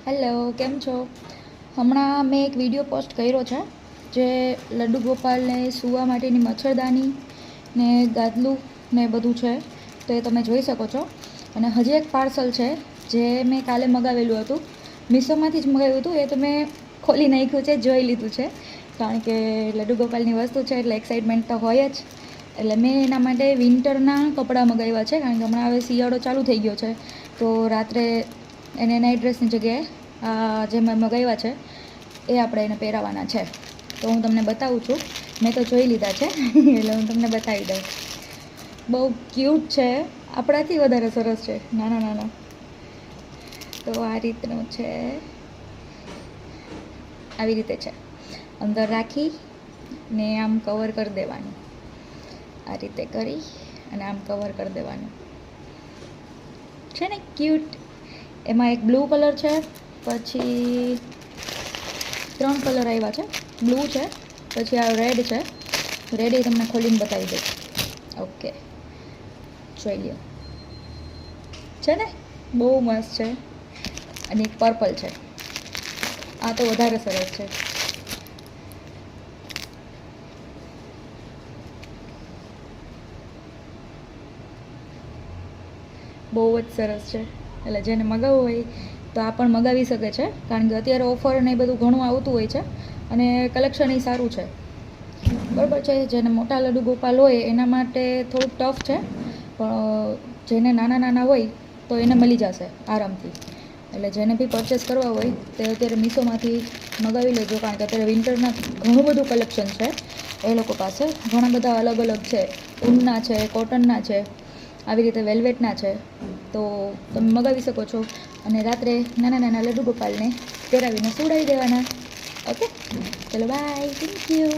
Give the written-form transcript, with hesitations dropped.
Hello, કેમ છો? હમણાં મેં એક વિડીયો પોસ્ટ કર્યો છે જે લડ્ડુ ગોપાલને સૂવા માટેની મચ્છરદાની ને ગાદલું ને બધું છે, તો એ તમે જોઈ શકો છો. અને હજી એક પાર્સલ છે જે મેં કાલે મગાવેલું હતું, મીશોમાંથી જ મગાવ્યું હતું. એ તો મેં ખોલી નાખ્યું છે, જોઈ લીધું છે, કારણ કે લડ્ડુ ગોપાલની વસ્તુ છે એટલે એક્સાઇટમેન્ટ તો હોય જ. એટલે મેં એના માટે વિન્ટરના કપડાં મગાવ્યા છે, કારણ કે હમણાં હવે શિયાળો ચાલુ થઈ ગયો છે, તો રાત્રે એને નાઇટ ડ્રેસની જગ્યાએ જે મેં મગાવ્યા છે એ આપણે એને પહેરાવાના છે. તો હું તમને બતાવું છું. મેં તો જોઈ લીધા છે એટલે હું તમને બતાવી દઉં. બહુ ક્યુટ છે, આપણાથી વધારે સરસ છે, નાના નાના. તો આ રીતનું છે, આવી રીતે છે. અંદર રાખી ને આમ કવર કરી દેવાનું, આ રીતે કરી અને આમ કવર કરી દેવાનું છે ને, ક્યુટ. એમાં એક બ્લુ કલર છે, પછી 3 કલર આવ્યા છે. બ્લુ છે, પછી આ રેડ છે. રેડ એ તમને ખોલીને બતાવી દઉં. ઓકે, જોઈ લ્યો, છે ને, બહુ મસ્ત છે. અને એક પર્પલ છે, આ તો વધારે સરસ છે. બહુ જ સરસ છે. એટલે જેને મગાવવું હોય તો આ પણ મગાવી શકે છે, કારણ કે અત્યારે ઓફર ને એ બધું ઘણું આવતું હોય છે અને કલેક્શન એ સારું છે, બરાબર છે. જેને મોટા લડ્ડુ ગોપાલ હોય એના માટે થોડુંક ટફ છે, પણ જેને નાના નાના હોય તો એને મળી જશે આરામથી. એટલે જેને બી પરચેસ કરવા હોય તે અત્યારે મીશોમાંથી મગાવી લેજો, કારણ કે અત્યારે વિન્ટરના ઘણું બધું કલેક્શન છે એ લોકો પાસે. ઘણા બધા અલગ અલગ છે, ઊનના છે, કોટનના છે, આવી રીતે વેલ્વેટના છે. તો તમે મગાવી શકો છો અને રાત્રે નાના નાના લડ્ડુ ગોપાલને પહેરાવીને સુવડાવી દેવાના. ઓકે, ચલો બાય, થેન્ક યુ.